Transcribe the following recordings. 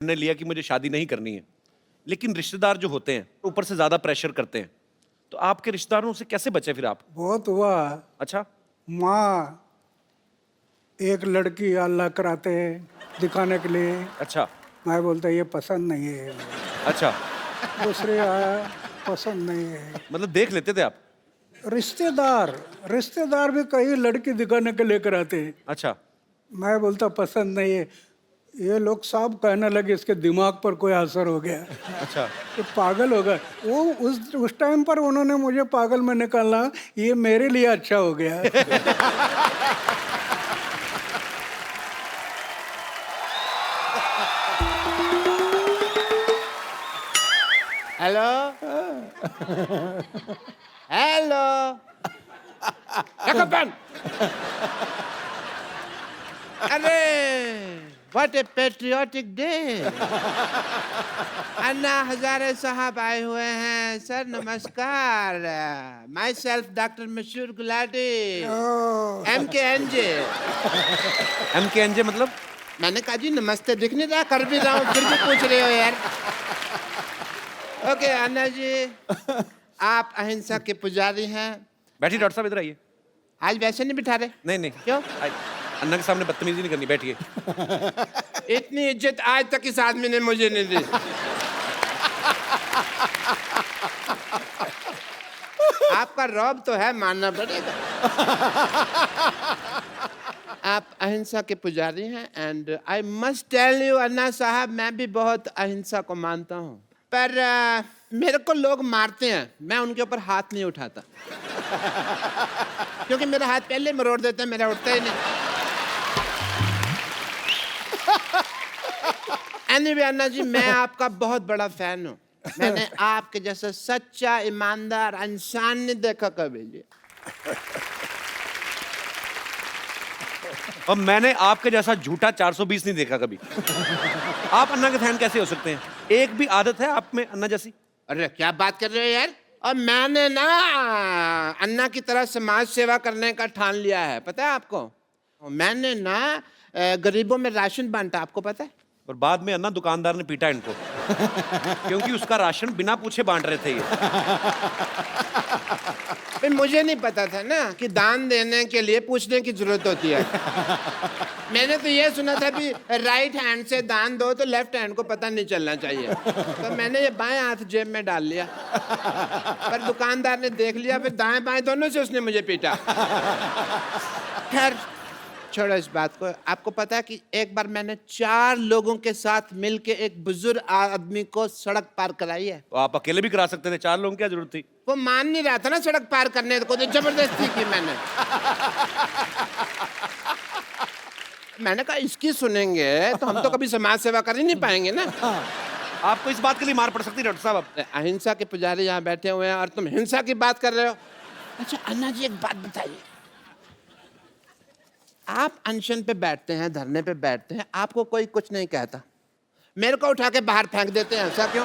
ने लिया कि मुझे शादी नहीं करनी है, लेकिन रिश्तेदार जो होते हैं ऊपर से ज्यादा प्रेशर करते हैं, तो आपके रिश्तेदारों से कैसे बचे फिर आप? बहुत हुआ। अच्छा। माँ एक लड़की अल्लाह कराते हैं दिखाने के लिए, अच्छा। मैं बोलता ये पसंद नहीं है। अच्छा, दूसरे आया, पसंद नहीं है। मतलब देख लेते थे आप? रिश्तेदार रिश्तेदार भी कई लड़की दिखाने के लेकर आते हैं, अच्छा। मैं बोलता पसंद नहीं है। ये लोग सब कहने लगे इसके दिमाग पर कोई असर हो गया, अच्छा। ये पागल हो गया। वो उस टाइम पर उन्होंने मुझे पागल में निकाला, ये मेरे लिए अच्छा हो गया। Hello hello pen. अरे what a patriotic day. Anna Hazare साहब आए हुए हैं। सर नमस्कार। माई सेल्फ डॉक्टर मशहूर गुलाटी, MKNJ। MKNJ मतलब? मैंने कहा जी नमस्ते दिख नहीं रहा, कर भी रहा हूँ फिर भी पूछ रहे हो यार। ओके अन्ना जी, आप अहिंसा के पुजारी हैं। बैठिए डॉक्टर साहब, इधर आइए। आज वैसे नहीं बिठा रहे? नहीं नहीं, क्यों? अन्ना के सामने बदतमीजी नहीं करनी, बैठिए। इतनी इज्जत आज तक इस आदमी ने मुझे नहीं दी। आपका रौब तो है, मानना पड़ेगा। आप अहिंसा के पुजारी हैं and I must tell you Anna Sahab, मैं भी बहुत अहिंसा को मानता हूँ, पर मेरे को लोग मारते हैं, मैं उनके ऊपर हाथ नहीं उठाता। क्योंकि मेरा हाथ पहले मरोड़ देते हैं, मेरा उठता ही नहीं। एनीवे अन्ना जी, मैं आपका बहुत बड़ा फैन हूँ। मैंने आपके जैसा सच्चा ईमानदार इंसान नहीं देखा कभी जी। और मैंने आपके जैसा झूठा 420 नहीं देखा कभी। आप अन्ना के फैन कैसे हो सकते हैं? एक भी आदत है आप में अन्ना जैसी? अरे क्या बात कर रहे हो यार। और मैंने ना अन्ना की तरह समाज सेवा करने का ठान लिया है, पता है आपको। मैंने ना गरीबों में राशन बांटा, आपको पता है। और बाद में अन्ना दुकानदार ने पीटा इनको, क्योंकि उसका राशन बिना पूछे बांट रहे थे ये। भाई मुझे नहीं पता था ना कि दान देने के लिए पूछने की जरूरत होती है। मैंने तो ये सुना था कि राइट हैंड से दान दो तो लेफ्ट हैंड को पता नहीं चलना चाहिए, तो मैंने ये बाएं हाथ जेब में डाल लिया। पर दुकानदार ने देख लिया, फिर दाएं बाएं दोनों से उसने मुझे पीटा। खैर छोड़ो इस बात को। आपको पता है कि एक बार मैंने 4 लोगों के साथ मिलके एक बुजुर्ग आदमी को सड़क पार कराई है। तो आप अकेले भी करा सकते थे, 4 लोगों की क्या जरूरत थी? वो मान नहीं रहा था ना सड़क पार करने को, तो जबरदस्ती की मैंने। मैंने कहा इसकी सुनेंगे तो हम तो कभी समाज सेवा कर ही नहीं पाएंगे ना। आपको इस बात के लिए मार पड़ सकती है डॉक्टर साहब। अब अहिंसा के पुजारी यहाँ बैठे हुए हैं और तुम हिंसा की बात कर रहे हो। अच्छा अन्ना जी एक बात बताइए, आप अनशन पे बैठते हैं, धरने पे बैठते हैं, आपको कोई कुछ नहीं कहता, मेरे को उठा के बाहर फेंक देते हैं, ऐसा क्यों?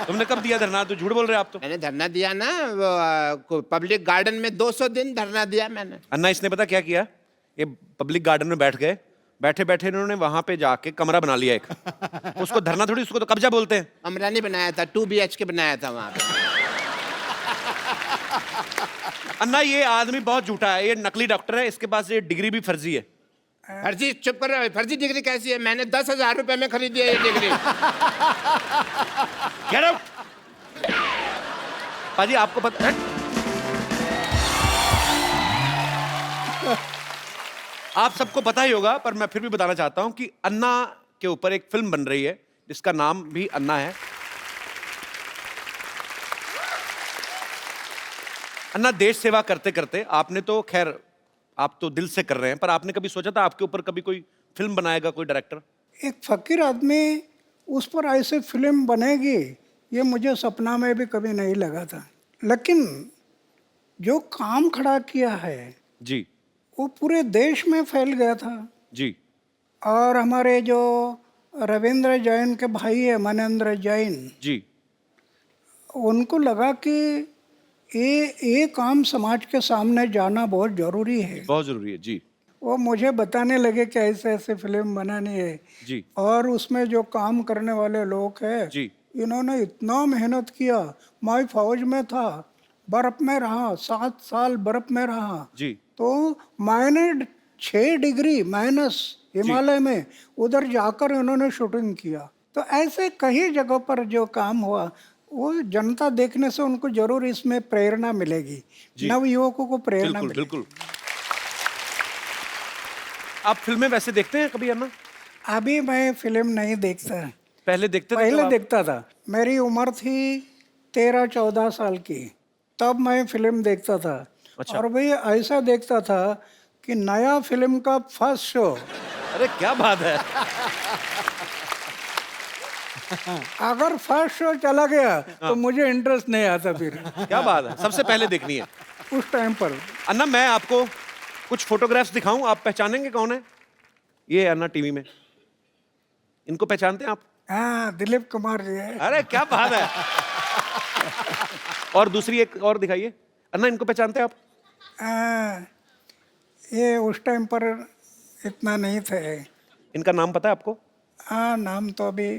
तुमने कब दिया धरना? तो झूठ बोल रहे हैं आप तो। मैंने धरना दिया ना, वो पब्लिक गार्डन में 200 दिन धरना दिया मैंने। अन्ना इसने पता क्या किया? ये पब्लिक गार्डन में बैठ गए, बैठे बैठे इन्होंने वहां पे जाके कमरा बना लिया एक। उसको धरना थोड़ी, उसको तो कब्जा बोलते हैं। कमरा नहीं बनाया था, 2 BHK बनाया था वहां पे। अन्ना ये आदमी बहुत झूठा है, ये नकली डॉक्टर है, इसके पास ये डिग्री भी फर्जी है। फर्जी? चुप कर रहे हो, फर्जी डिग्री कैसी है? मैंने 10,000 रुपए में खरीदी है ये डिग्री। Get out! पाजी आपको पता है? आप सबको पता ही होगा, पर मैं फिर भी बताना चाहता हूं कि अन्ना के ऊपर एक फिल्म बन रही है जिसका नाम भी अन्ना है। अन्ना देश सेवा करते करते आपने तो खैर, आप तो दिल से कर रहे हैं, पर आपने कभी सोचा था आपके ऊपर कभी कोई फिल्म बनाएगा कोई डायरेक्टर? एक फकीर आदमी उस पर ऐसे फिल्म बनेगी ये मुझे सपना में भी कभी नहीं लगा था, लेकिन जो काम खड़ा किया है जी वो पूरे देश में फैल गया था। जी। और हमारे जो रविंद्र जैन के भाई है मनेंद्र जैन जी। उनको लगा कि ये काम समाज के सामने जाना बहुत जरूरी है। बहुत जरूरी है जी। वो मुझे बताने लगे कि ऐसे ऐसे फिल्म बनानी है। जी और उसमें जो काम करने वाले लोग हैं, जी इन्होंने इतना मेहनत किया। मैं फौज में था, बर्फ में रहा, 7 साल बर्फ में रहा। जी तो मैंने 6 डिग्री माइनस हिमालय में उधर जाकर इन्होंने शूटिंग किया। तो ऐसे कई जगह पर जो काम हुआ, वो जनता देखने से उनको जरूर इसमें प्रेरणा मिलेगी, जी। नव युवकों को प्रेरणा बिल्कुल मिलेगी। बिल्कुल। आप फिल्में वैसे देखते हैं कभी अन्ना? अभी मैं फिल्म नहीं देखता, पहले देखते थे पहले जब आप? देखता था। मेरी उम्र थी 13-14 साल की, तब मैं फिल्म देखता था। अच्छा। और भाई ऐसा देखता था कि नया फिल्म का फर्स्ट शो, अरे क्या बात है। अगर फर्स्ट शो चला गया तो मुझे इंटरेस्ट नहीं आता फिर क्या बात है, सबसे पहले देखनी है। उस टाइम पर। अन्ना मैं आपको कुछ फोटोग्राफ्स दिखाऊं, आप पहचानेंगे कौन है? ये है अन्ना टीवी में, इनको पहचानते हैं आप? हाँ, दिलीप कुमार जी है। अरे क्या बात है। और दूसरी एक और दिखाइए। अन्ना इनको पहचानते हैं आप? ये उस टाइम पर इतना नहीं थे। इनका नाम पता है आपको? हाँ, नाम तो अभी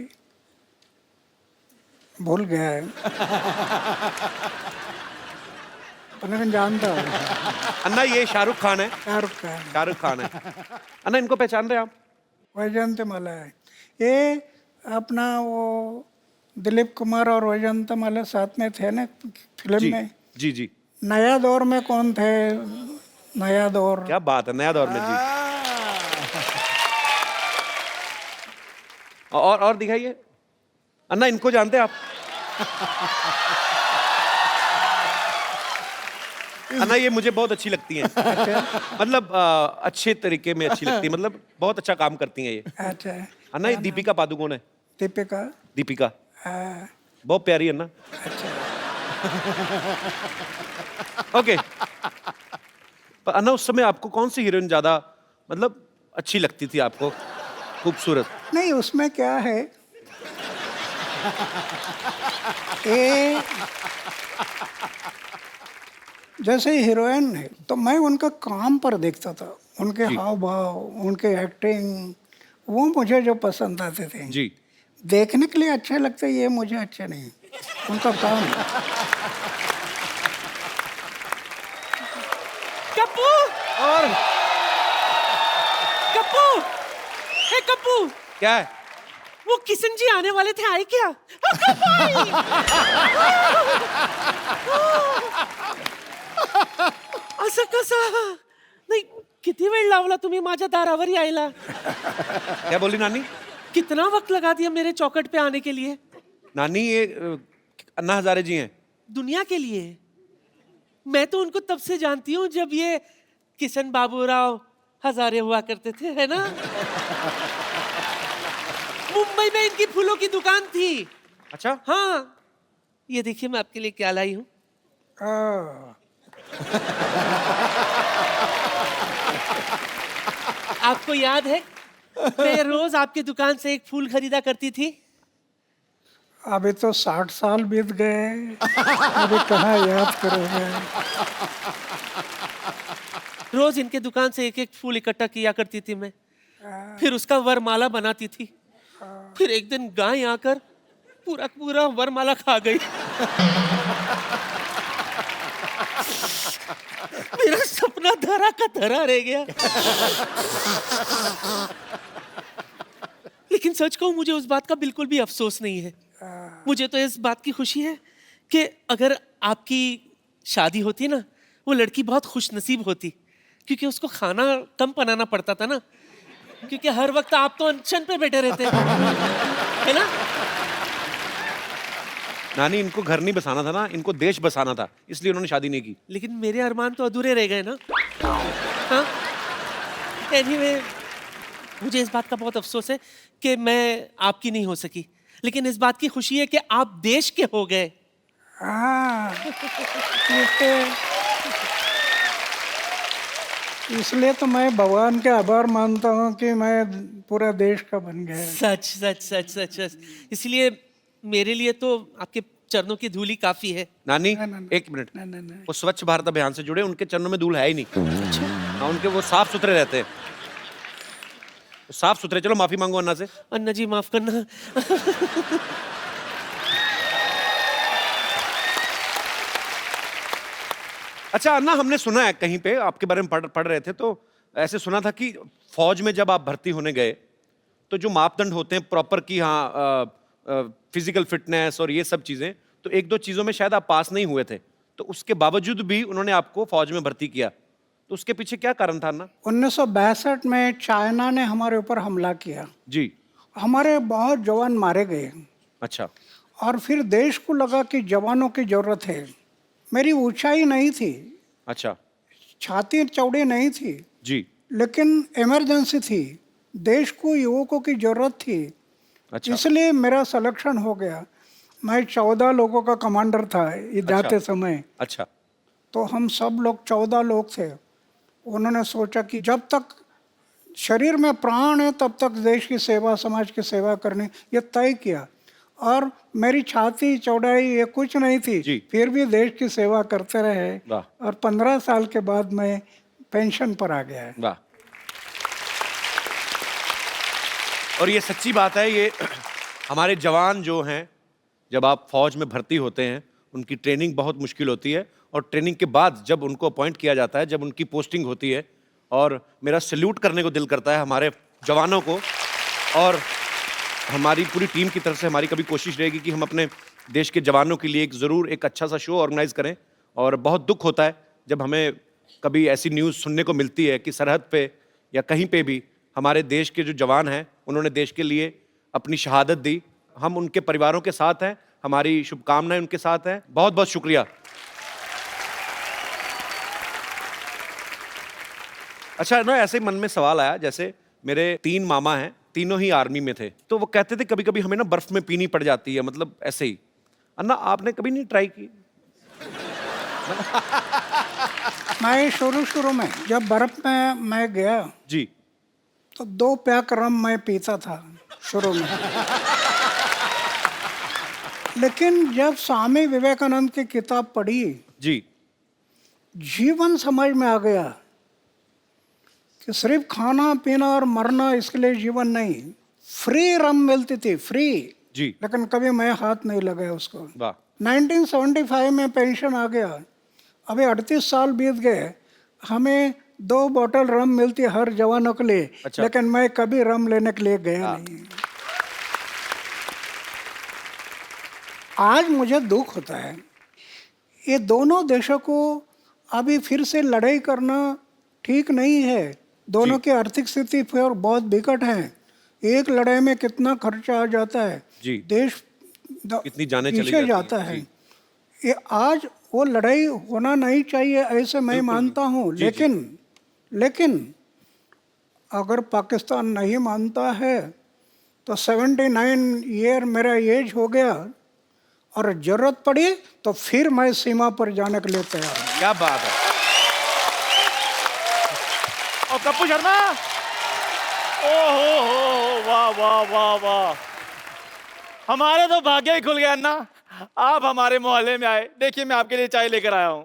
भूल गया है, पर लेकिन जानता हूँ। अन्ना ये शाहरुख खान है। शाहरुख खान, शाहरुख खान है। अन्ना इनको पहचान रहे हैं आप? वैजयंती माला है। ये अपना वो दिलीप कुमार और वैजयंती माला साथ में थे ना फिल्म जी में। जी जी। नया दौर में कौन थे? नया दौर। क्या बात है, नया दौर में जी। और दिखाइए। अन्ना इनको जानते हैं आप? अन्ना ये मुझे बहुत अच्छी लगती हैं। मतलब अच्छे तरीके में अच्छी लगती है, मतलब बहुत अच्छा काम करती हैं ये। अच्छा, अन्ना ये दीपिका पादुकोण है। दीपिका। दीपिका हाँ, बहुत प्यारी है अन्ना। अच्छा। ओके। पर अन्ना उस समय आपको कौन सी हीरोइन ज्यादा मतलब अच्छी लगती थी आपको, खूबसूरत? नहीं, उसमें क्या है, ये जैसे हीरोइन है तो मैं उनका काम पर देखता था, उनके हाव भाव, उनके एक्टिंग, वो मुझे जो पसंद आते थे। जी। देखने के लिए अच्छे लगते, ये मुझे अच्छे नहीं, उनका काम। कप्पू, और कप्पू, हे कप्पू, क्या है? वो किशन जी आने वाले थे, आए क्या? कप्पू आई! असं कसं? नाही, किती वेळ लावला तुम्ही माझ्या दारावर यायला? क्या बोली नानी? कितना वक्त लगा दिया मेरे चौखट पे आने के लिए? नानी ये अन्ना हजारे जी हैं। दुनिया के लिए। मैं तो उनको तब से जानती हूँ जब ये किशन बाबूराव हजारे हुआ करते थे, है ना? मुंबई में इनकी फूलों की दुकान थी। अच्छा। हाँ, ये देखिए मैं आपके लिए क्या लाई हूँ। आपको याद है मैं रोज आपकी दुकान से एक फूल खरीदा करती थी? अभी तो 60 साल बीत गए, अभी कहाँ याद करोगे। रोज इनके दुकान से एक एक फूल इकट्ठा किया करती थी मैं, फिर उसका वरमाला बनाती थी। फिर एक दिन गाय आकर पूरा पूरा वरमाला खा गई। मेरा सपना धरा का धरा रह गया। लेकिन सच कहूं, मुझे उस बात का बिल्कुल भी अफसोस नहीं है। मुझे तो इस बात की खुशी है कि अगर आपकी शादी होती ना, वो लड़की बहुत खुशनसीब होती, क्योंकि उसको खाना कम बनाना पड़ता था ना, क्योंकि हर वक्त आप तो अनशन पे बैठे रहते है ना? नानी इनको घर नहीं बसाना था ना, इनको देश बसाना था, इसलिए उन्होंने शादी नहीं की। लेकिन मेरे अरमान तो अधूरे रह गए ना। हाँ? Anyway, मुझे इस बात का बहुत अफसोस है कि मैं आपकी नहीं हो सकी, लेकिन इस बात की खुशी है कि आप देश के हो गए। हाँ, इसलिए तो मैं भगवान के आभार मानता हूँ कि मैं पूरा देश का बन गया। सच सच सच सच सच। इसलिए मेरे लिए तो आपके चरणों की धूल ही काफी है। नानी ना। एक मिनट, नहीं नहीं नहीं। वो स्वच्छ भारत अभियान से जुड़े, उनके चरणों में धूल है ही नहीं। हाँ, उनके वो साफ सुथरे रहते हैं, साफ सुथरे। चलो माफी मांगो अन्ना से। अन्ना जी माफ करना। अच्छा अन्ना, हमने सुना है कहीं पे आपके बारे में पढ़ रहे थे, तो ऐसे सुना था कि फौज में जब आप भर्ती होने गए तो जो मापदंड होते हैं प्रॉपर की, हाँ फिजिकल फिटनेस और ये सब चीजें, तो एक दो चीजों में शायद आप पास नहीं हुए थे, तो उसके बावजूद भी उन्होंने आपको फौज में भर्ती किया, तो उसके पीछे क्या कारण था अन्ना? 1962 में चाइना ने हमारे ऊपर हमला किया, जी। हमारे बहुत जवान मारे गए, अच्छा। और फिर देश को लगा कि जवानों की जरूरत है। मेरी ऊंचाई नहीं थी, अच्छा। छाती चौड़ी नहीं थी, जी। लेकिन इमरजेंसी थी, देश को युवकों की जरूरत थी, अच्छा। इसलिए मेरा सिलेक्शन हो गया। मैं 14 लोगों का कमांडर था ये जाते समय। अच्छा। तो हम सब लोग 14 लोग थे। उन्होंने सोचा कि जब तक शरीर में प्राण है तब तक देश की सेवा, समाज की सेवा करनी, ये तय किया। और मेरी छाती चौड़ाई ये कुछ नहीं थी, जी। फिर भी देश की सेवा करते रहे, वाह। और 15 साल के बाद मैं पेंशन पर आ गया। वाह। और ये सच्ची बात है, ये हमारे जवान जो हैं, जब आप फौज में भर्ती होते हैं, उनकी ट्रेनिंग बहुत मुश्किल होती है, और ट्रेनिंग के बाद जब उनको अपॉइंट किया जाता है, जब उनकी पोस्टिंग होती है, और मेरा सैल्यूट करने को दिल करता है हमारे जवानों को। और हमारी पूरी टीम की तरफ से हमारी कभी कोशिश रहेगी कि हम अपने देश के जवानों के लिए ज़रूर एक अच्छा सा शो ऑर्गेनाइज करें। और बहुत दुख होता है जब हमें कभी ऐसी न्यूज़ सुनने को मिलती है कि सरहद पे या कहीं पे भी हमारे देश के जो जवान हैं, उन्होंने देश के लिए अपनी शहादत दी। हम उनके परिवारों के साथ हैं, हमारी शुभकामनाएं उनके साथ हैं। बहुत बहुत शुक्रिया। अच्छा ना, ऐसे ही मन में सवाल आया, जैसे मेरे 3 मामा हैं, तीनों ही आर्मी में थे, तो वो कहते थे कभी कभी हमें ना बर्फ में पीनी पड़ जाती है, मतलब ऐसे ही। अन्ना, आपने कभी नहीं ट्राई की? मैं शुरू में जब बर्फ में मैं गया जी। तो 2 पैक रम मैं पीता था शुरू में। लेकिन जब स्वामी विवेकानंद की किताब पढ़ी, जी। जीवन समझ में आ गया कि सिर्फ खाना पीना और मरना इसके लिए जीवन नहीं। फ्री रम मिलती थी, फ्री, जी। लेकिन कभी मैं हाथ नहीं लगाया उसको। वाह। 1975 में पेंशन आ गया, अभी 38 साल बीत गए, हमें 2 बोतल रम मिलती है हर जवानों के लिए। अच्छा। लेकिन मैं कभी रम लेने के लिए गया नहीं। आज मुझे दुख होता है, ये दोनों देशों को अभी फिर से लड़ाई करना ठीक नहीं है। दोनों की आर्थिक स्थिति फिर बहुत विकट है। एक लड़ाई में कितना खर्चा आ जाता है, जी। देश कितनी जानें चली पीछे जाती जाता हैं। है। जी। ये आज वो लड़ाई होना नहीं चाहिए, ऐसे मैं मानता हूँ। जी, लेकिन अगर पाकिस्तान नहीं मानता है तो 79 ईयर मेरा एज हो गया, और जरूरत पड़ी तो फिर मैं सीमा पर जाने के लिए तैयार हूँ। क्या बात है। और कप्पू शर्मा, ओ हो, वाह वाह वाह वाह, हमारे तो भाग्य ही खुल गया अन्ना, आप हमारे मोहल्ले में आए। देखिए मैं आपके लिए चाय लेकर आया हूँ।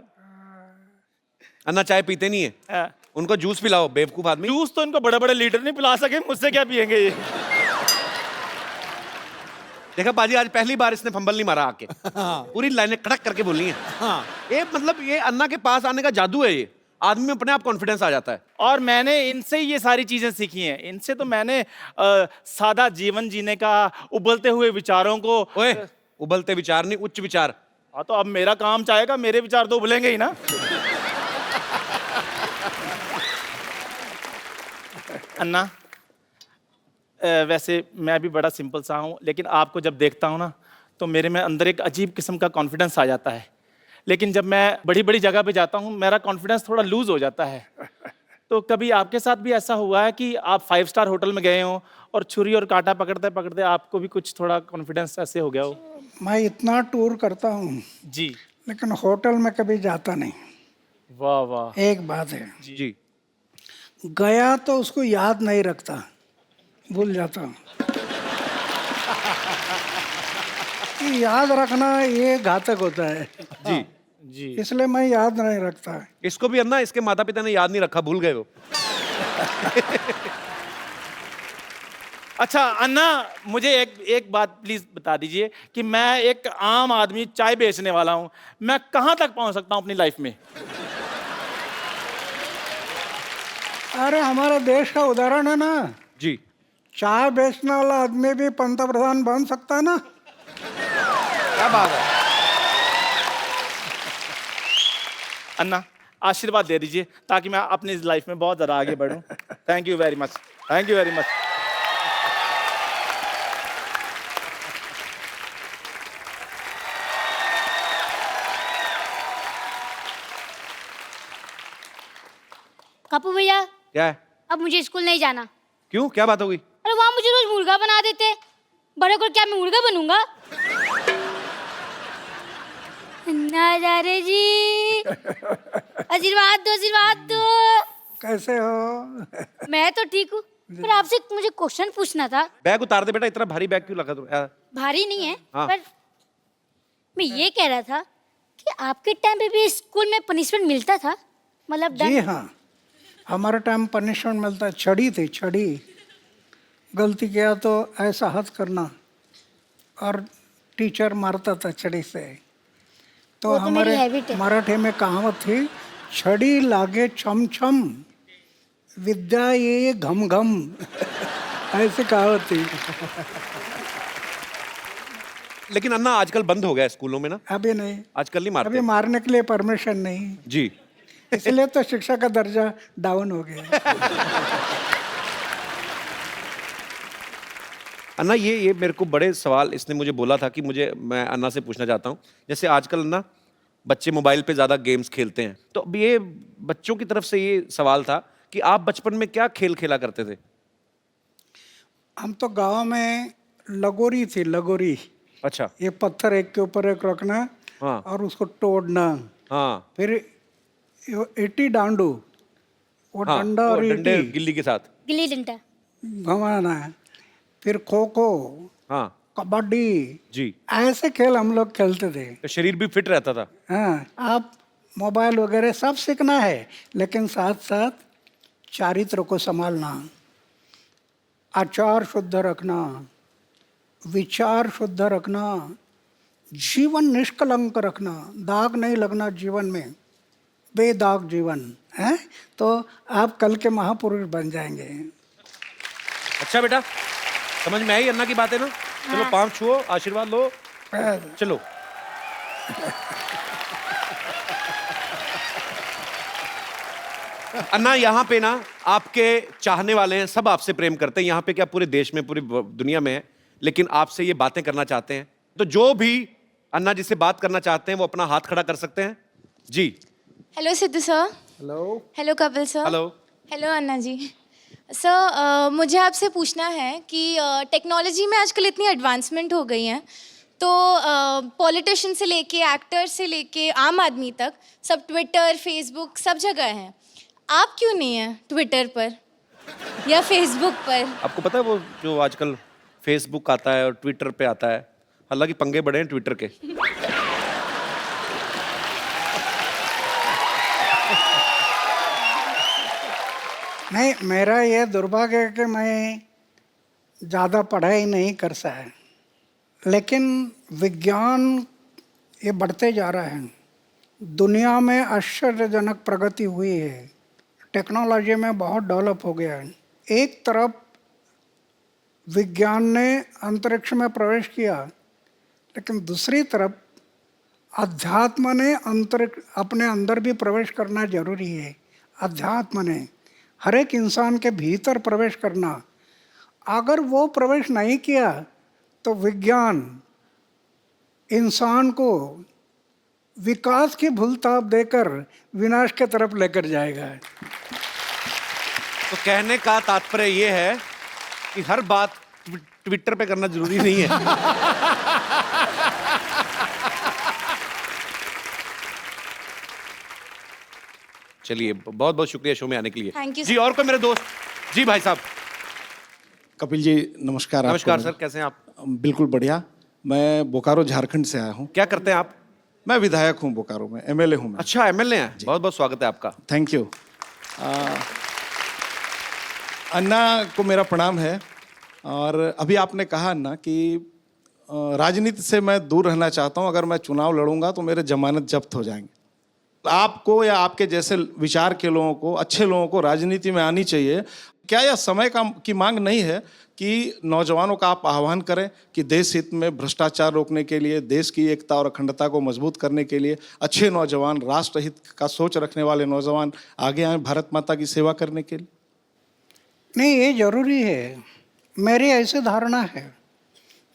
अन्ना चाय पीते नहीं है, उनको जूस पिलाओ, बेवकूफ आदमी। जूस तो इनको बड़े बड़े लीडर नहीं पिला सके, मुझसे क्या पियेंगे ये। देखा पाजी, आज पहली बार इसने फंबल नहीं मारा आके। पूरी लाइनें कड़क करके बोली हैं। हाँ। ये मतलब ये अन्ना के पास आने का जादू है, ये आदमी में अपने आप कॉन्फिडेंस आ जाता है। और मैंने इनसे ये सारी चीजें सीखी हैं। इनसे तो मैंने सादा जीवन जीने का, उबलते हुए विचारों को। ओए, उबलते विचार नहीं, उच्च विचार। हाँ, तो अब मेरा काम चाहेगा, मेरे विचार तो उबलेंगे ही ना। अन्ना, वैसे मैं भी बड़ा सिंपल सा हूँ, लेकिन आपको जब देखता हूँ ना तो मेरे में अंदर एक अजीब किस्म का कॉन्फिडेंस आ जाता है। लेकिन जब मैं बड़ी बड़ी जगह पे जाता हूँ मेरा कॉन्फिडेंस थोड़ा लूज हो जाता है। तो कभी आपके साथ भी ऐसा हुआ है कि आप 5 स्टार होटल में गए हो और छुरी और कांटा पकड़ते पकड़ते आपको भी कुछ थोड़ा कॉन्फिडेंस ऐसे हो गया हो? मैं इतना टूर करता हूँ जी। लेकिन होटल में कभी जाता नहीं। वाह वाह। एक बात है, जी। गया तो उसको याद नहीं रखता, भूल जाता हूँ। कि याद रखना ये घातक होता है, जी जी। इसलिए मैं याद नहीं रखता। इसको भी अन्ना इसके माता पिता ने याद नहीं रखा, भूल गए वो। अच्छा अन्ना, मुझे एक बात प्लीज बता दीजिए कि मैं एक आम आदमी चाय बेचने वाला हूं, मैं कहां तक पहुंच सकता हूं अपनी लाइफ में? अरे हमारे देश का उदाहरण है ना, जी चाय बेचने वाला आदमी भी पंतप्रधान बन सकता है ना। क्या बात है। अन्ना आशीर्वाद दे दीजिए ताकि मैं अपनी लाइफ में बहुत ज़्यादा आगे बढ़ूं। Thank you very much, thank you very much. Kapoor भैया, क्या है? अब मुझे स्कूल नहीं जाना। क्यों, क्या बात हो गई? अरे वहाँ मुझे रोज मुर्गा बना देते, बड़े को क्या मैं मुर्गा बनूंगा? नजारे जी, आशीर्वाद दो। कैसे हो? मैं तो ठीक हूँ, पर आपसे मुझे क्वेश्चन पूछना था। बैग उतार दे बेटा, इतना भारी बैग क्यों लगा तू? भारी नहीं है, हाँ। पर मैं ये कह रहा था कि आपके टाइम पे भी स्कूल में पनिशमेंट मिलता था, मतलब जी हाँ, हमारे टाइम पनिशमेंट मिलता, छड़ी थी, छड़ी। गलती किया तो ऐसा हाथ करना और टीचर मारता था छड़ी से। तो वो तो मेरी हमारे हैबिट है। मराठी में कहावत थी, छड़ी लागे छम छम, विद्या ये घम घम। ऐसी कहावत थी। लेकिन अन्ना आजकल बंद हो गया है स्कूलों में ना, अभी नहीं, आजकल नहीं अभी मारते। मारने के लिए परमिशन नहीं, जी इसलिए तो शिक्षा का दर्जा डाउन हो गया। अन्ना ये मेरे को बड़े सवाल इसने मुझे बोला था कि मैं अन्ना से पूछना चाहता हूँ। जैसे आजकल ना बच्चे मोबाइल पे ज़्यादा गेम्स खेलते हैं, तो अब ये बच्चों की तरफ से ये सवाल था कि आप बचपन में क्या खेल खेला करते थे? हम तो गांव में लगोरी थी, लगोरी। अच्छा। ये पत्थर एक के ऊपर एक रखना हाँ और उसको तोड़ना, हाँ फिर ईटी डांडू, वो हाँ, डंडा वो और डंडे ईटी गिल्ली के साथ। गिल्ली डंडा। घुमाना, फिर खो खो, हाँ कबड्डी, जी, ऐसे खेल हम लोग खेलते थे। तो शरीर भी फिट रहता था। हाँ, आप मोबाइल वगैरह सब सीखना है, लेकिन साथ साथ चारित्र को संभालना, आचार शुद्ध रखना, विचार शुद्ध रखना, जीवन निष्कलंक रखना, दाग नहीं लगना जीवन में, बेदाग जीवन है, तो आप कल के महापुरुष बन जाएंगे। अच्छा बेटा, समझ में आई अन्ना की बातें ना? चलो पाँव छुओ, आशीर्वाद लो, चलो। अन्ना यहाँ पे ना आपके चाहने वाले हैं, सब आपसे प्रेम करते हैं, यहाँ पे क्या पूरे देश में, पूरी दुनिया में है, लेकिन आपसे ये बातें करना चाहते हैं। तो जो भी अन्ना जी से बात करना चाहते हैं वो अपना हाथ खड़ा कर सकते हैं। जी। Hello Sidhu sir. Hello. Hello Kapil sir. Hello. Hello Anna ji. Sir मुझे आपसे पूछना है कि टेक्नोलॉजी में आजकल इतनी एडवांसमेंट हो गई है, तो पॉलिटिशियन से लेके एक्टर से लेके आम आदमी तक सब ट्विटर फेसबुक सब जगह हैं। आप क्यों नहीं हैं ट्विटर पर या फेसबुक पर? आपको पता है वो जो आजकल फेसबुक आता है और ट्विटर पे आता है, हालांकि पंगे बड़े हैं ट्विटर के। नहीं, मेरा ये दुर्भाग्य है कि मैं ज़्यादा पढ़ाई नहीं कर सका, लेकिन विज्ञान ये बढ़ते जा रहा है, दुनिया में आश्चर्यजनक प्रगति हुई है, टेक्नोलॉजी में बहुत डेवलप हो गया है। एक तरफ विज्ञान ने अंतरिक्ष में प्रवेश किया, लेकिन दूसरी तरफ अध्यात्म ने अंतरिक्ष अपने अंदर भी प्रवेश करना जरूरी है। अध्यात्म ने हर एक इंसान के भीतर प्रवेश करना, अगर वो प्रवेश नहीं किया तो विज्ञान इंसान को विकास की भूलताप देकर विनाश की तरफ लेकर जाएगा। तो कहने का तात्पर्य ये है कि हर बात ट्विटर पे करना जरूरी नहीं है। चलिए, बहुत बहुत शुक्रिया शो में आने के लिए। Thank you, ji, sir. और कोई मेरे दोस्त? जी भाई साहब। कपिल जी नमस्कार। नमस्कार आपको। सर, कैसे हैं आप? बिल्कुल बढ़िया। मैं बोकारो झारखंड से आया हूँ। क्या करते हैं आप? मैं विधायक हूँ बोकारो में, एमएलए हूँ मैं। अच्छा, एमएलए हैं। बहुत बहुत स्वागत है आपका। Thank you. अन्ना को मेरा प्रणाम है। और अभी आपने कहा अन्ना कि राजनीति से मैं दूर रहना चाहता हूँ, अगर मैं चुनाव लड़ूंगा तो मेरे जमानत जब्त हो जाएंगे। आपको या आपके जैसे विचार के लोगों को, अच्छे लोगों को राजनीति में आनी चाहिए। क्या यह समय की मांग नहीं है कि नौजवानों का आप आह्वान करें कि देश हित में भ्रष्टाचार रोकने के लिए, देश की एकता और अखंडता को मजबूत करने के लिए अच्छे नौजवान, राष्ट्र हित का सोच रखने वाले नौजवान आगे आए भारत माता की सेवा करने के लिए? नहीं, ये जरूरी है। मेरी ऐसी धारणा है,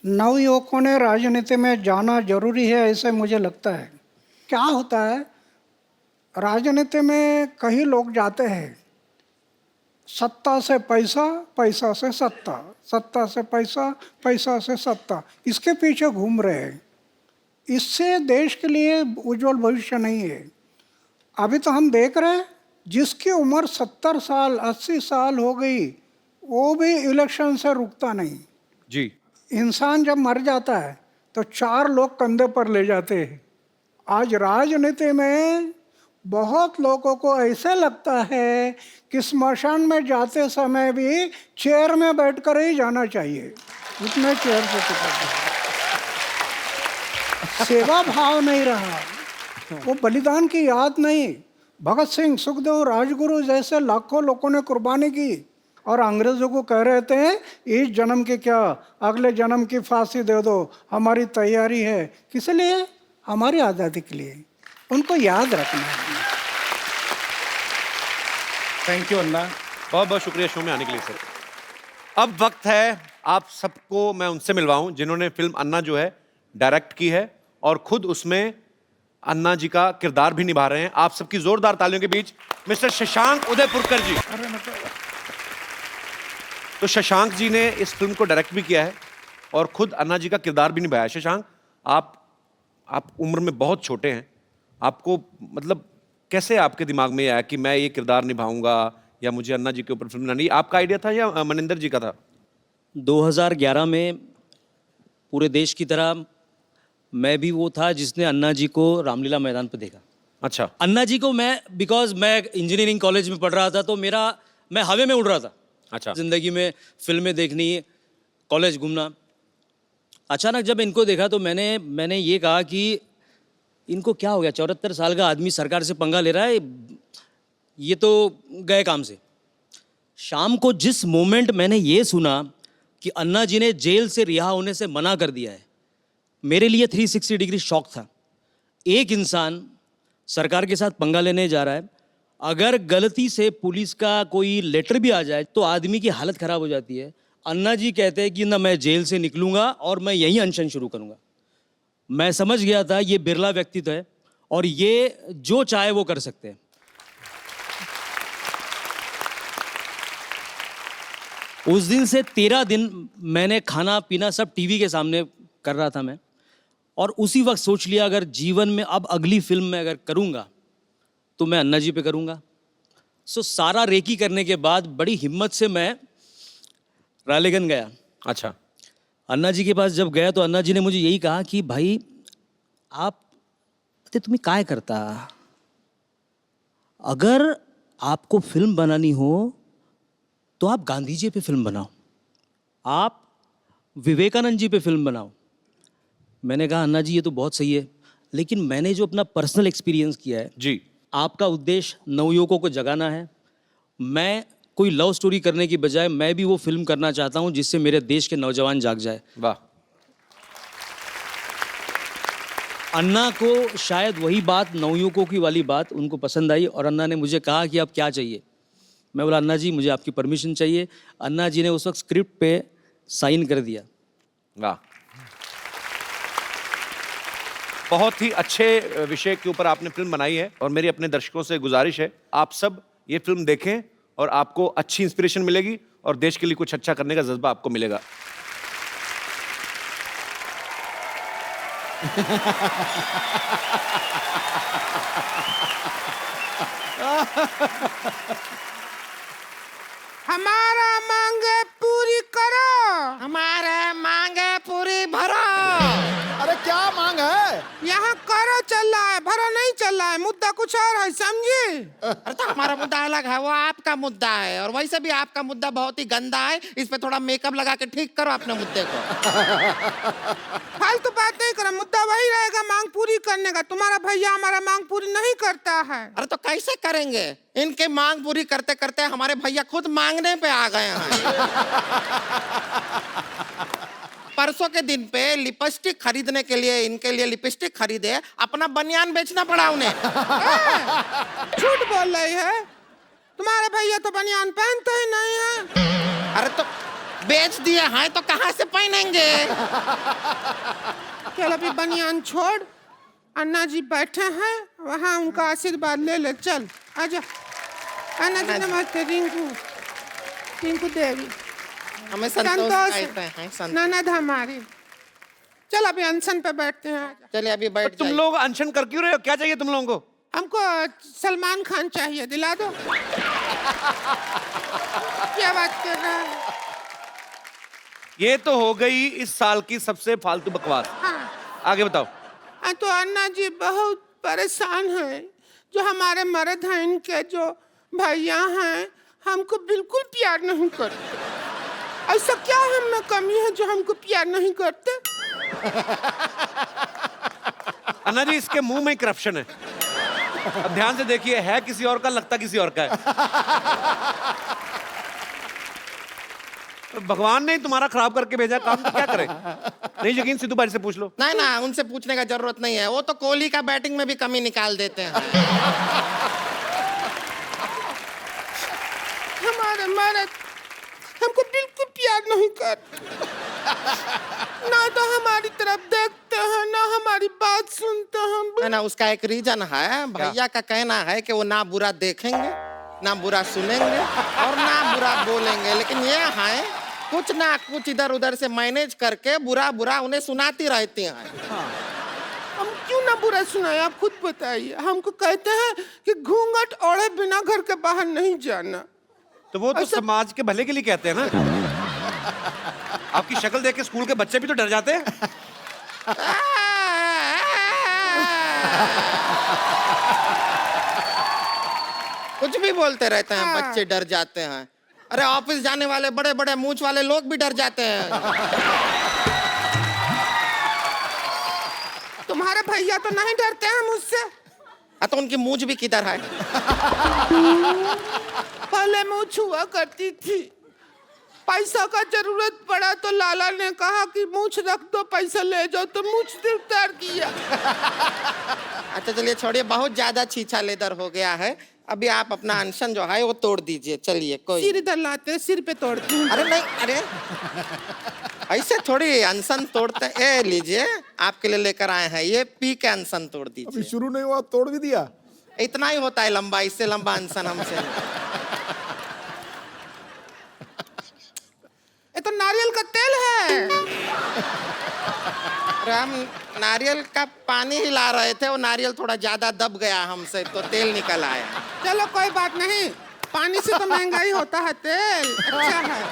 नवयुवकों ने राजनीति में जाना जरूरी है, ऐसे मुझे लगता है। क्या होता है, राजनीति में कई लोग जाते हैं, सत्ता से पैसा, पैसा से सत्ता, सत्ता से पैसा, पैसा से सत्ता, इसके पीछे घूम रहे हैं। इससे देश के लिए उज्जवल भविष्य नहीं है। अभी तो हम देख रहे हैं, जिसकी उम्र 70 साल 80 साल हो गई, वो भी इलेक्शन से रुकता नहीं जी। इंसान जब मर जाता है तो 4 लोग कंधे पर ले जाते हैं। आज राजनीति में बहुत लोगों को ऐसे लगता है कि स्मशान में जाते समय भी चेयर में बैठकर ही जाना चाहिए, इतने चेयर से सेवा भाव नहीं रहा, वो बलिदान की याद नहीं। भगत सिंह, सुखदेव, राजगुरु जैसे लाखों लोगों ने कुर्बानी की और अंग्रेजों को कह रहे थे, इस जन्म की क्या, अगले जन्म की फांसी दे दो, हमारी तैयारी है। किस लिए? हमारी आज़ादी के लिए। उनको याद रखना है। थैंक यू अन्ना। बहुत बहुत शुक्रिया शो में आने के लिए सर। अब वक्त है आप सबको मैं उनसे मिलवाऊं जिन्होंने फिल्म अन्ना जो है डायरेक्ट की है और खुद उसमें अन्ना जी का किरदार भी निभा रहे हैं। आप सबकी जोरदार तालियों के बीच मिस्टर शशांक उदयपुरकर जी। तो शशांक जी ने इस फिल्म को डायरेक्ट भी किया है और खुद अन्ना जी का किरदार भी निभाया है। शशांक, आप उम्र में बहुत छोटे हैं, आपको मतलब कैसे आपके दिमाग में आया कि मैं ये किरदार निभाऊंगा या मुझे अन्ना जी के ऊपर फिल्म बनानी? आपका आइडिया था या मनिंदर जी का था? 2011 में पूरे देश की तरह मैं भी वो था जिसने अन्ना जी को रामलीला मैदान पर देखा। अच्छा। अन्ना जी को बिकॉज मैं इंजीनियरिंग कॉलेज में पढ़ रहा था, तो मैं हवा में उड़ रहा था। अच्छा। जिंदगी में फिल्में देखनी, कॉलेज घूमना। अचानक जब इनको देखा तो मैंने ये कहा कि इनको क्या हो गया, 74 साल का आदमी सरकार से पंगा ले रहा है, ये तो गए काम से। शाम को जिस मोमेंट मैंने ये सुना कि अन्ना जी ने जेल से रिहा होने से मना कर दिया है, मेरे लिए 360 डिग्री शॉक था। एक इंसान सरकार के साथ पंगा लेने जा रहा है, अगर गलती से पुलिस का कोई लेटर भी आ जाए तो आदमी की हालत खराब हो जाती है। अन्ना जी कहते हैं कि ना मैं जेल से निकलूंगा और मैं यहीं अनशन शुरू करूंगा। मैं समझ गया था ये बिरला व्यक्तित्व है और ये जो चाहे वो कर सकते हैं। उस दिन से 13 दिन मैंने खाना पीना सब टीवी के सामने कर रहा था मैं, और उसी वक्त सोच लिया अगर जीवन में अब अगली फिल्म में अगर करूंगा तो मैं अन्ना जी पे करूंगा। सारा रेकी करने के बाद बड़ी हिम्मत से मैं रालेगन गया। अच्छा। अन्ना जी के पास जब गया तो अन्ना जी ने मुझे यही कहा कि भाई तुम्हें काय करता, अगर आपको फिल्म बनानी हो तो आप गांधी जी पे फिल्म बनाओ, आप विवेकानंद जी पे फिल्म बनाओ। मैंने कहा अन्ना जी ये तो बहुत सही है, लेकिन मैंने जो अपना पर्सनल एक्सपीरियंस किया है जी, आपका उद्देश्य नवयुवकों को जगाना है। मैं कोई लव स्टोरी करने की बजाय मैं भी वो फिल्म करना चाहता हूं जिससे मेरे देश के नौजवान जाग जाए। वाह। अन्ना को शायद वही बात, नवयुवकों की वाली बात उनको पसंद आई और अन्ना ने मुझे कहा कि अब क्या चाहिए। मैं बोला अन्ना जी मुझे आपकी परमिशन चाहिए। अन्ना जी ने उस वक्त स्क्रिप्ट पे साइन कर दिया। वाह। बहुत ही अच्छे विषय के ऊपर आपने फिल्म बनाई है और मेरी अपने दर्शकों से गुजारिश है आप सब ये फिल्म देखें और आपको अच्छी इंस्पिरेशन मिलेगी और देश के लिए कुछ अच्छा करने का जज्बा आपको मिलेगा। हमारा मांगे पूरी करो, हमारे मांगे पूरी भरो। यहाँ करो चल रहा है, भरो नहीं चल रहा है, मुद्दा कुछ और है, समझी? अरे तो हमारा मुद्दा अलग है, वो आपका मुद्दा है, और वैसे भी आपका मुद्दा बहुत ही गंदा है। इस पे थोड़ा मेकअप लगा के ठीक करो अपने मुद्दे को। फालतू बात नहीं करो, मुद्दा वही रहेगा मांग पूरी करने का। तुम्हारा भैया हमारा मांग पूरी नहीं करता है। अरे तो कैसे करेंगे? इनके मांग पूरी करते करते हमारे भैया खुद मांगने पे आ गए हैं। परसों के दिन पे लिपस्टिक खरीदने के लिए इनके लिए लिपस्टिक खरीदे, अपना बनियान बेचना पड़ा उन्हें। झूठ बोल रही है, तुम्हारे भैया तो बनियान पहनते ही नहीं है। अरे तो बेच दिए हैं तो कहाँ से पहनेंगे? चल अभी बनियान छोड़, अन्ना जी बैठे हैं वहाँ, उनका आशीर्वाद ले ले। चल आजा। अन्ना जी नमस्ते। रिंकू देवी, हमें संतोष कहते हैं, संतोष। ननद हमारी। चल अभी अनशन पे बैठते हैं। आजा। चलिए अभी बैठ तुम जाइए। लोग अनशन कर क्यों रहे हो? क्या चाहिए तुम लोगों को? हमको सलमान खान चाहिए, दिला दो। क्या बात कर रहा है? ये तो हो गई इस साल की सबसे फालतू बकवास। हाँ। आगे बताओ। तो अन्ना जी बहुत परेशान हैं, जो हमारे मर्द हैं, इनके जो भैया हैं, हमको बिल्कुल प्यार नहीं करते। ऐसा क्या हम में कमी है जो हमको प्यार नहीं करते? अन्ना जी, इसके मुंह में करप्शन है। अब ध्यान से देखिए, है किसी और का, लगता किसी और का है। भगवान ने तुम्हारा खराब करके भेजा काम, तो क्या करें? नहीं यकीन, सिद्धू भाई से पूछ लो। नहीं ना, उनसे पूछने का जरूरत नहीं है, वो तो कोहली का बैटिंग में भी कमी निकाल देते हैं। हमारे मर्द हमको बिल्कुल प्यार नहीं करते, ना तो हमारी तरफ देखते हैं, ना हमारी बात सुनते हैं। ना, उसका एक रीजन है। भैया का कहना है कि वो ना बुरा देखेंगे, ना बुरा सुनेंगे, और ना बुरा बोलेंगे, लेकिन ये है कुछ ना कुछ इधर उधर से मैनेज करके बुरा बुरा उन्हें सुनाती रहती हैं। हम क्यों ना बुरा सुनाए, आप खुद बताइए। हमको कहते हैं कि घूंघट ओढ़े बिना घर के बाहर नहीं जाना। तो वो तो समाज के भले के लिए कहते हैं ना। आपकी शक्ल देख के स्कूल के बच्चे भी तो डर जाते हैं। कुछ भी बोलते रहते हैं, बच्चे डर जाते हैं। अरे ऑफिस जाने वाले बड़े बड़े मूंछ वाले लोग भी डर जाते हैं। तुम्हारे भैया तो नहीं डरते हैं मुझसे। तो उनकी मूंछ भी किधर है? पहले मूंछ हुआ करती थी, पैसा का जरूरत पड़ा तो लाला ने कहा कि मूंछ रख दो, पैसा ले जाओ, तो मूंछ उतार दिया। अच्छा चलिए छोड़िए, बहुत ज्यादा छीछा लेदर हो गया है। अभी आप अपना अनशन जो है वो तोड़ दीजिए। चलिए कोई सिर इधर लाते, सिर पे तोड़ती हूँ। अरे नहीं, अरे ऐसे थोड़ी अनशन तोड़ते। ए लीजिए, आपके लिए लेकर आए हैं, ये पी के अनशन तोड़ दीजिए। शुरू नहीं हुआ, तोड़ भी दिया। इतना ही होता है लंबा, इससे लंबा अनशन हमसे। ये तो नारियल का तेल है। अरे हम नारियल का पानी हिला रहे थे, वो नारियल थोड़ा ज्यादा दब गया हमसे, तो तेल निकल आया। चलो कोई बात नहीं, पानी से तो महंगा ही होता है तेल। अच्छा है,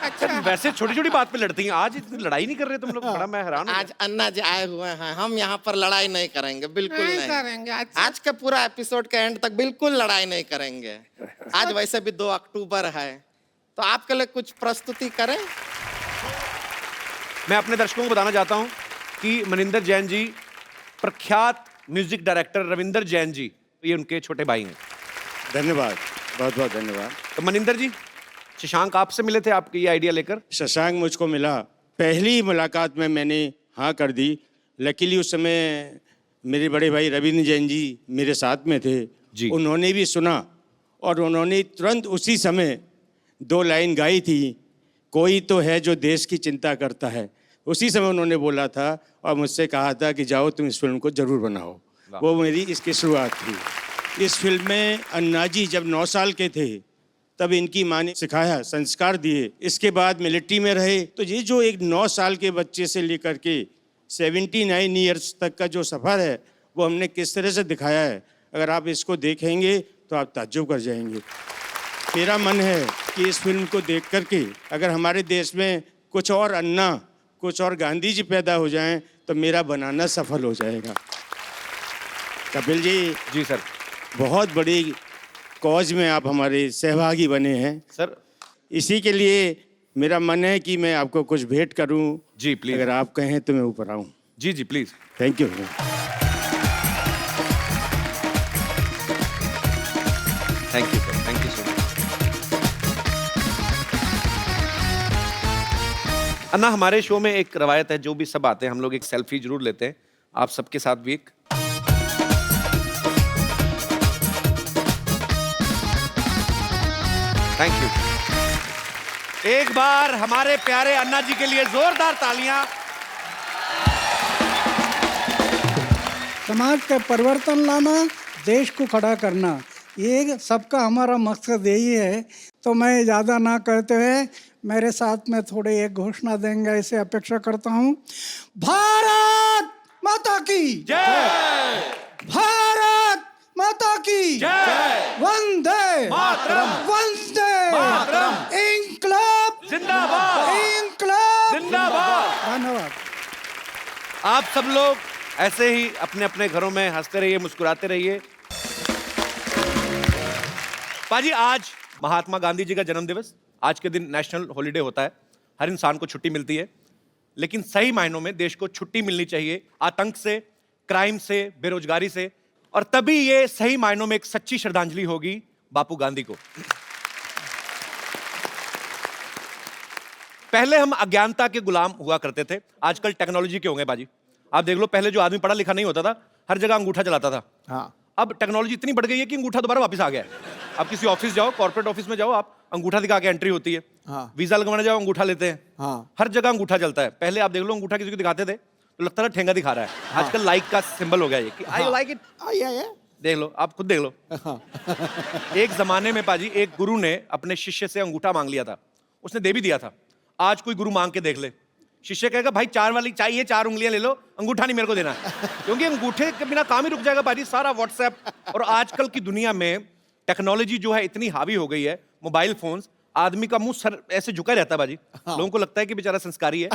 अच्छा है। वैसे छोटी छोटी बात पे लड़ती हैं, आज इतनी लड़ाई नहीं कर रहे तुम लोग। बड़ा मैं हैरान हूं। आज अन्ना जी आए हुए हैं, हम यहाँ पर लड़ाई नहीं करेंगे, बिल्कुल नहीं नहीं करेंगे। अच्छा। आज के पूरा एपिसोड के एंड तक बिल्कुल लड़ाई नहीं करेंगे। आज वैसे भी 2 अक्टूबर है, तो आपके लिए कुछ प्रस्तुति करें। मैं अपने दर्शकों को बताना चाहता हूं कि मनिंदर जैन जी प्रख्यात म्यूजिक डायरेक्टर रविंदर जैन जी, ये उनके छोटे भाई हैं। धन्यवाद, बहुत बहुत धन्यवाद। तो मनिंदर जी, शशांक आपसे मिले थे आपके ये आइडिया लेकर? शशांक मुझको मिला, पहली मुलाकात में मैंने हाँ कर दी। लकीली उस समय मेरे बड़े भाई रविंद्र जैन जी मेरे साथ में थे जी। उन्होंने भी सुना और उन्होंने तुरंत उसी समय 2 लाइन गाई थी, कोई तो है जो देश की चिंता करता है। उसी समय उन्होंने बोला था और मुझसे कहा था कि जाओ तुम इस फिल्म को ज़रूर बनाओ। वो मेरी इसकी शुरुआत थी। इस फिल्म में अन्ना जी जब 9 साल के थे तब इनकी माँ ने सिखाया, संस्कार दिए। इसके बाद मिलिट्री में रहे, तो ये जो एक 9 साल के बच्चे से लेकर के 79 ईयर्स तक का जो सफ़र है वो हमने किस तरह से दिखाया है। अगर आप इसको देखेंगे तो आप ताज्जुब कर जाएंगे। मेरा मन है कि इस फिल्म को देख करके अगर हमारे देश में कुछ और अन्ना, कुछ और गांधी जी पैदा हो जाएं तो मेरा बनाना सफल हो जाएगा। कपिल जी, जी सर। बहुत बड़ी कॉज में आप हमारे सहभागी बने हैं सर इसी के लिए मेरा मन है कि मैं आपको कुछ भेंट करूं। जी प्लीज। अगर आप कहें तो मैं ऊपर आऊं। जी जी please. Thank you. Thank you sir, thank you so much. Anna, हमारे शो में एक रवायत है, जो भी सब आते हैं हम लोग एक सेल्फी जरूर लेते हैं, आप सबके साथ भी एक। Thank you. एक बार हमारे प्यारे अन्ना जी के लिए जोरदार तालियां। समाज का परिवर्तन लाना, देश को खड़ा करना, ये सबका हमारा मकसद यही है। तो मैं ज़्यादा ना कहते हुए मेरे साथ में थोड़े एक घोषणा देंगे ऐसे अपेक्षा करता हूँ। भारत माता की जय। भारत माता की जय। वंदे मातरम। वंदे मातरम। इंकलाब जिंदाबाद। इंकलाब जिंदाबाद। धन्यवाद। आप सब लोग ऐसे ही अपने अपने घरों में हंसते रहिए, मुस्कुराते रहिए। पाजी, आज महात्मा गांधी जी का जन्म दिवस, आज के दिन नेशनल हॉलिडे होता है, हर इंसान को छुट्टी मिलती है, लेकिन सही मायनों में देश को छुट्टी मिलनी चाहिए आतंक से, क्राइम से, बेरोजगारी से, और तभी ये सही मायनों में एक सच्ची श्रद्धांजलि होगी बापू गांधी को। पहले हम अज्ञानता के गुलाम हुआ करते थे, आजकल टेक्नोलॉजी के होंगे बाजी। आप देख लो, पहले जो आदमी पढ़ा लिखा नहीं होता था, हर जगह अंगूठा चलाता था। हाँ। अब टेक्नोलॉजी इतनी बढ़ गई है कि अंगूठा दोबारा वापस आ गया है। आप किसी ऑफिस जाओ, कॉर्पोरेट ऑफिस में जाओ, आप अंगूठा दिखा के एंट्री होती है। हाँ। वीजा लगवाने जाओ, अंगूठा लेते हैं। हाँ। हर जगह अंगूठा चलता है। पहले आप देख लो, अंगूठा किसी को दिखाते थे तो लगता था ठेंगा दिखा रहा है। आजकल लाइक का सिंबल हो गया ये कि आई लाइक इट। देख लो, आप खुद देख लो। एक जमाने में पाजी, एक गुरु ने अपने शिष्य से अंगूठा मांग लिया था, उसने दे भी दिया था। आज कोई गुरु मांग के देख ले, शिष्य कहेगा भाई 4 वाली चाहिए, 4 उंगलियां ले लो, अंगूठा नहीं मेरे को देना। क्योंकि अंगूठे के बिना काम ही रुक जाएगा बाजी। सारा व्हाट्सएप और आजकल की दुनिया में टेक्नोलॉजी जो है इतनी हावी हो गई है, मोबाइल फोन्स, आदमी का मुंह सर ऐसे झुका रहता है बाजी। लोगों को लगता है कि बेचारा संस्कारी है।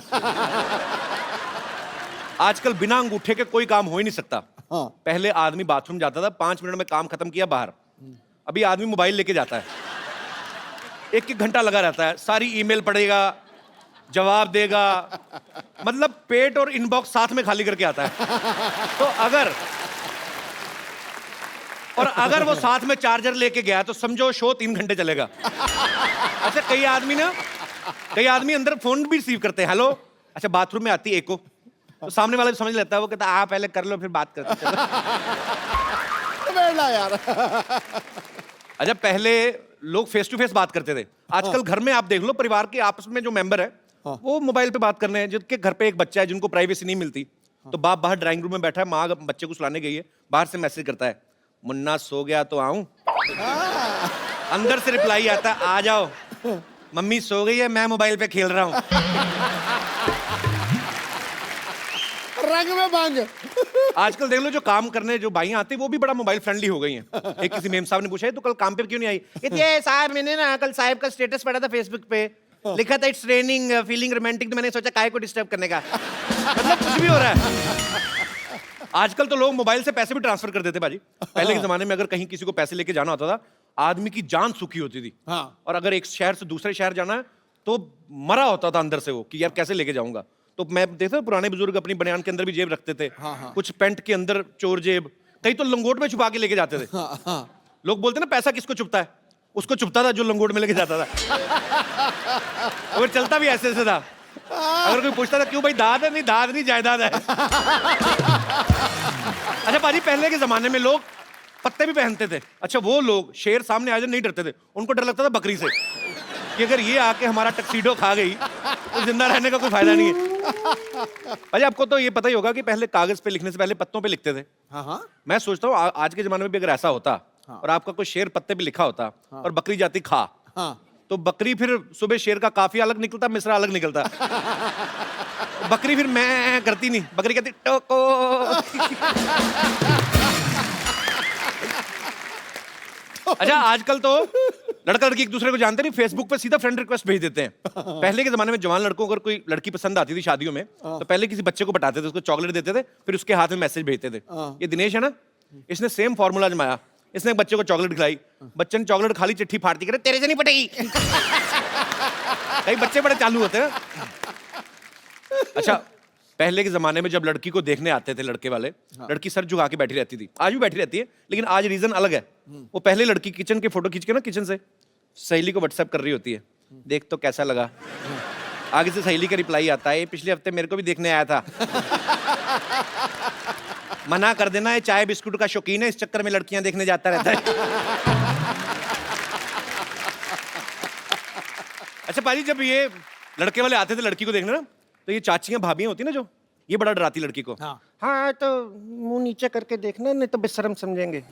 आजकल बिना अंगूठे के कोई काम हो ही नहीं सकता। पहले आदमी बाथरूम जाता था, 5 मिनट में काम खत्म किया, बाहर। अभी आदमी मोबाइल लेके जाता है, 1-1 घंटा लगा रहता है, सारी ईमेल पढ़ेगा, जवाब देगा, मतलब पेट और इनबॉक्स साथ में खाली करके आता है। तो अगर वो साथ में चार्जर लेके गया तो समझो शो 3 घंटे चलेगा। अच्छा, कई आदमी अंदर फोन भी रिसीव करते हैं, हेलो, अच्छा बाथरूम में आती है एको, तो सामने वाला भी समझ लेता है, वो कहता है पहले कर लो फिर बात करते हैं। यार। अच्छा, पहले लोग फेस टू फेस बात करते थे, आजकल घर में आप देख लो, परिवार के आपस में जो मेंबर है वो मोबाइल पे बात कर रहे हैं। जिनके घर पे एक बच्चा है, जिनको प्राइवेसी नहीं मिलती, तो बाप बाहर ड्राइंग रूम में बैठा है, माँ बच्चे को सुलाने गई है, बाहर से मैसेज करता है, मुन्ना सो गया तो आऊं? अंदर से रिप्लाई आता है, आ जाओ, मम्मी सो गई है, मैं मोबाइल पे खेल रहा हूं। रंग में बांध। आजकल देख लो, जो काम करने जो बाइयां आती है वो भी बड़ा मोबाइल फ्रेंडली हो गई हैं। एक किसी मेम साहब ने पूछा, तो कल काम पे क्यों नहीं आई? ये साहब, मैंने ना कल साहब का स्टेटस पढ़ा था फेसबुक पे, लिखा था इट्स रेनिंग फीलिंग रोमांटिक, तो मैंने सोचा काहे को डिस्टर्ब करने का। मतलब कुछ भी हो रहा है। आजकल तो लोग मोबाइल से पैसे भी ट्रांसफर कर देते बाजी। पहले के जमाने में अगर कहीं किसी को पैसे लेके जाना होता था, आदमी की जान सूखी होती थी। और अगर एक शहर से दूसरे शहर जाना है तो मरा होता था अंदर से वो, कि यार कैसे लेके जाऊंगा। तो मैं देखता हूं, पुराने बुजुर्ग अपनी बनियान के अंदर भी जेब रखते थे, कुछ पैंट के अंदर चोर जेब, कई तो लंगोट में छुपा के लेके जाते थे। लोग बोलते ना पैसा किसको छुपता है, उसको छुपता था जो लंगोट में लेके जाता था। और चलता भी ऐसे था। अगर कोई पूछता था क्यों भाई, दाद है? नहीं, दाद नहीं, जायदाद है। अच्छा पाजी, पहले के जमाने में लोग पत्ते भी पहनते थे। अच्छा, वो लोग शेर सामने आ जाए नहीं डरते थे, उनको डर लगता था बकरी से, कि अगर ये आके हमारा टक्सीडो खा गई तो जिंदा रहने का कोई फायदा नहीं है। भाई, आपको तो ये पता ही होगा कि पहले कागज पे लिखने से पहले पत्तों पे लिखते थे। मैं सोचता हूँ आज के जमाने में भी अगर ऐसा होता और आपका कोई शेर पत्ते पे लिखा होता और बकरी जाती खा, तो बकरी फिर सुबह शेर का काफी अलग निकलता, मिश्रा अलग निकलता। बकरी फिर मैं करती नहीं, बकरी कहती टोको। अच्छा, आजकल तो लड़का लड़की एक दूसरे को जानते नहीं, फेसबुक पे सीधा फ्रेंड रिक्वेस्ट भेज देते हैं। पहले के जमाने में जवान लड़कों को अगर कोई लड़की पसंद आती थी शादियों में, तो पहले किसी बच्चे को बताते थे, उसको चॉकलेट देते थे, फिर उसके हाथ में मैसेज भेजते थे। ये दिनेश है ना, इसने सेम फॉर्मूला आजमाया। इसने एक बच्चे को चॉकलेट खिलाई, बच्चे ने चॉकलेट खाली, चिट्ठी फाड़ती, करे तेरे से नहीं पटेगी। कई बच्चे बड़े चालू होते हैं। अच्छा, पहले के जमाने में जब लड़की को देखने आते थे लड़के वाले, लड़की सर झुका के बैठी रहती थी, आज भी बैठी रहती है, लेकिन आज रीजन अलग है। वो पहले लड़की किचन के फोटो खींच के ना, किचन से सहेली को व्हाट्सएप कर रही होती है, देख तो कैसा लगा। आगे से सहेली का रिप्लाई आता है, पिछले हफ्ते मेरे को भी देखने आया था। मना कर देना, ये चाय बिस्कुट का शौकीन है, इस चक्कर में लड़कियां देखने जाता रहता है। अच्छा पाजी, जब ये लड़के वाले आते थे लड़की को देखने ना, तो ये चाचियां भाभियां होती ना जो, ये बड़ा डराती लड़की को। हाँ तो मुंह नीचे करके देखना, नहीं तो बेशर्म समझेंगे।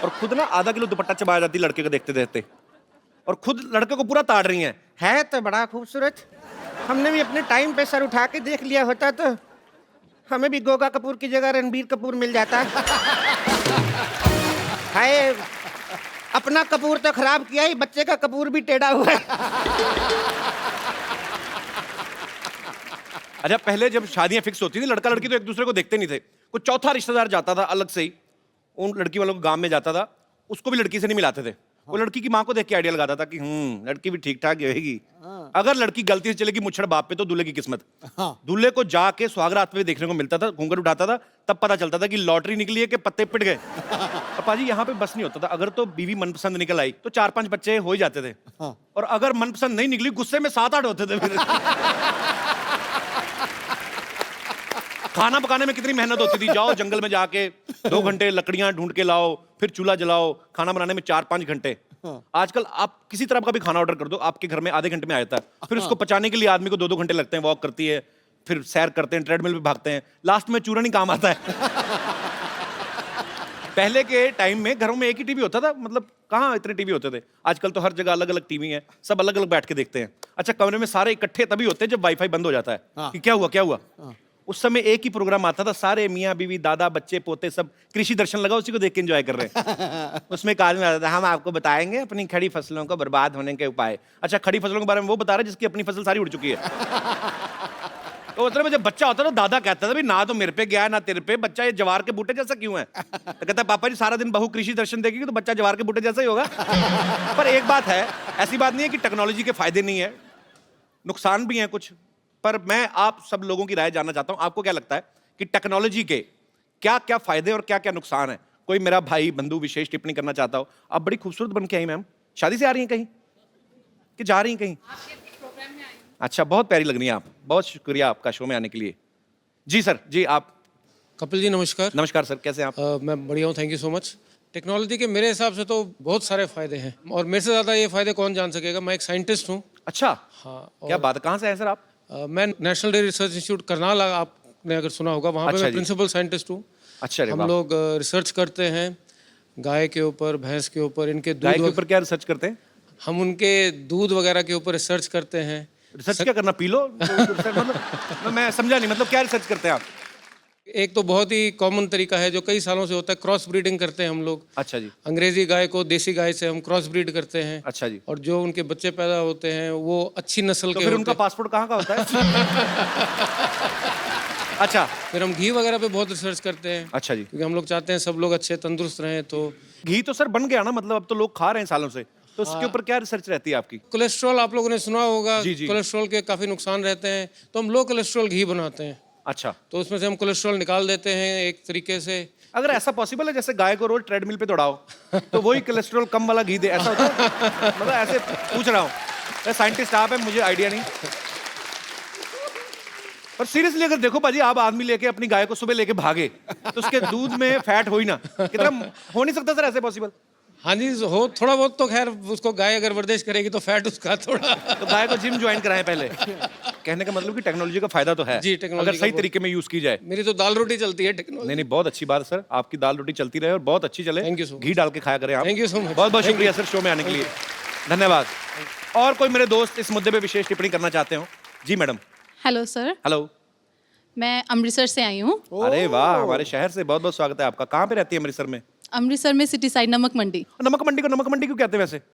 और खुद ना आधा किलो दुपट्टा चबा जाती लड़के को देखते देखते, और खुद लड़के को पूरा ताड़ रही है तो बड़ा खूबसूरत, हमने भी अपने टाइम पे सर उठा के देख लिया होता तो हमें भी गोगा कपूर की जगह रणबीर कपूर मिल जाता। हाय, अपना कपूर तो खराब किया ही, बच्चे का कपूर भी टेढ़ा हुआ है। अच्छा, पहले जब शादियां फिक्स होती थी, लड़का लड़की तो एक दूसरे को देखते नहीं थे, कुछ चौथा रिश्तेदार जाता था अलग से ही, उन लड़की वालों को गांव में जाता था, उसको भी लड़की से नहीं मिलाते थे। वो लड़की की माँ को देख के आइडिया लगाता था कि लड़की भी ठीक ठाक होगी। अगर लड़की गलती से चलेगी मुच्छड़ बाप पे, तो दूल्हे की किस्मत। दूल्हे को जाके सुहागरात पे देखने को मिलता था, घूंघट उठाता था, तब पता चलता था कि लॉटरी निकली है कि पत्ते पिट गए। पाजी यहाँ पे बस नहीं होता था, अगर तो बीवी मनपसंद निकल आई तो 4-5 बच्चे हो ही जाते थे, और अगर मनपसंद नहीं निकली, गुस्से में 7-8 होते थे। फिर खाना पकाने में कितनी मेहनत होती थी, जाओ जंगल में जाके 2 घंटे लकड़ियां ढूंढ के लाओ, फिर चूल्हा जलाओ, खाना बनाने में 4-5 घंटे। आजकल आप किसी तरह का भी खाना ऑर्डर कर दो, आपके घर में आधे घंटे में आ जाता है। फिर उसको पचाने के लिए आदमी को 2-2 घंटे लगते हैं, वॉक करती है, फिर सैर करते हैं, ट्रेडमिल पे भागते हैं, लास्ट में चूरन ही काम आता है। पहले के टाइम में घरों में एक ही टीवी होता था, मतलब कहाँ इतने टीवी होते थे। आजकल तो हर जगह अलग अलग टीवी है, सब अलग अलग बैठ के देखते हैं। अच्छा, कमरे में सारे इकट्ठे तभी होते हैं जब वाईफाई बंद हो जाता है कि क्या हुआ क्या हुआ। उस समय एक ही प्रोग्राम आता था, सारे मियाँ बीवी दादा बच्चे पोते सब, कृषि दर्शन लगा, उसी को देख के एंजॉय कर रहे हैं। उसमें एक आदमी आता था, हम आपको बताएंगे अपनी खड़ी फसलों को बर्बाद होने के उपाय। अच्छा, खड़ी फसलों के बारे में वो बता रहा है जिसकी अपनी फसल सारी उड़ चुकी है। तो मतलब जब बच्चा होता था, दादा कहता था भी ना तो मेरे पे गया ना तेरे पे, बच्चा ये जवार के बूटे जैसा क्यों है। तो कहता पापा जी सारा दिन बहू कृषि दर्शन देखेगी तो बच्चा जवार के बूटे जैसा ही होगा। पर एक बात है, ऐसी बात नहीं है कि टेक्नोलॉजी के फायदे नहीं है, नुकसान भी हैं कुछ। पर मैं आप सब लोगों की राय जानना चाहता हूं, आपको क्या लगता है कि टेक्नोलॉजी के क्या क्या फायदे और क्या क्या नुकसान है। कोई मेरा भाई बंधु विशेष टिप्पणी करना चाहता हो। आप बड़ी खूबसूरत बन के आई मैम, शादी से आ रही हैं कहीं कि जा रही हैं कहीं? अच्छा, बहुत प्यारी लग रही हैं आप, बहुत शुक्रिया आपका शो में आने के लिए। जी सर, जी आप। कपिल जी नमस्कार। नमस्कार सर, कैसे हैं आप? मैं बढ़िया हूँ, thank you so much. Technology के मेरे हिसाब से तो बहुत सारे फायदे हैं, और मेरे से ज़्यादा ये फायदे कौन जान सकेगा। मैं एक साइंटिस्ट हूँ। अच्छा, हाँ। क्या बात, कहाँ से हैं सर आप? मैं national dairy research institute Karnal, आपने अगर सुना होगा, वहाँ पे मैं प्रिंसिपल साइंटिस्ट हूँ। अच्छा, हम लोग रिसर्च करते हैं गाय के ऊपर, भैंस के ऊपर, इनके गाय के दूध। ऊपर क्या रिसर्च करते हैं? हम उनके दूध वगैरह के ऊपर रिसर्च करते हैं। रिसर्च क्या करना, पी लो? मतलब मैं समझा नहीं, मतलब क्या रिसर्च करते हैं आप? एक तो बहुत ही कॉमन तरीका है जो कई सालों से होता है, क्रॉस ब्रीडिंग करते हैं हम लोग। अच्छा जी। अंग्रेजी गाय को देसी गाय से हम क्रॉस ब्रीड करते हैं। अच्छा जी। और जो उनके बच्चे पैदा होते हैं वो अच्छी नस्ल तो के फिर होते उनका हैं। पासपोर्ट कहाँ का होता है? अच्छा, फिर हम घी वगैरह पे बहुत रिसर्च करते हैं। अच्छा जी। क्योंकि हम लोग चाहते हैं सब लोग अच्छे तंदुरुस्त रहें। तो घी तो सर बन गया ना, मतलब अब तो लोग खा रहे हैं सालों से, तो उसके ऊपर क्या रिसर्च रहती है आपकी? कोलेस्ट्रॉल आप लोगों ने सुना होगा। जी, जी। कोलेस्ट्रॉल के काफी नुकसान रहते हैं, तो हम लो कोलेस्ट्रॉल घी बनाते हैं। अच्छा, तो उसमें से हम कोलेस्ट्रॉल निकाल देते हैं एक तरीके से। अगर ऐसा पॉसिबल है जैसे गाय को रोज ट्रेडमिल पे दौड़ाओ तो वही कोलेस्ट्रॉल कम वाला घी दे, ऐसा होता है? मतलब ऐसे पूछ रहा हूँ, साइंटिस्ट आप हैं, मुझे आइडिया नहीं। पर सीरियसली अगर देखो पाजी, आप आदमी लेके अपनी गाय को सुबह लेके भागे तो उसके दूध में फैट हो ही ना, कितना हो नहीं सकता सर ऐसे पॉसिबल? हाँ जी, हो थोड़ा बहुत तो खैर, उसको गाय अगर वर्जिश करेगी तो फैट उसका थोड़ा। तो गाय को जिम ज्वाइन कराएं पहले। कहने का मतलब कि टेक्नोलॉजी का फायदा तो है जी, टेक्नोलॉजी अगर का सही बहुत- तरीके में यूज की जाए। मेरी तो दाल रोटी चलती है टेक्नोलॉजी। नहीं नहीं, बहुत अच्छी बात है सर, आपकी दाल रोटी चलती रहे और बहुत अच्छी चले। Thank you so much. घी डाल के खाया करें आप। Thank you so much. बहुत बहुत Thank शुक्रिया you. सर शो में आने के लिए, धन्यवाद। और कोई मेरे दोस्त इस मुद्दे पे विशेष टिप्पणी करना चाहते हो? जी मैडम। Hello sir, hello. मैं अमृतसर से आई हूँ। अरे वाह, हमारे शहर से बहुत बहुत स्वागत है आपका। कहाँ पे रहती है अमृतसर में? अमृतसर में सिटी साइड नमक मंडी। नमक मंडी को नमक मंडी क्यों कहते हैं वैसे?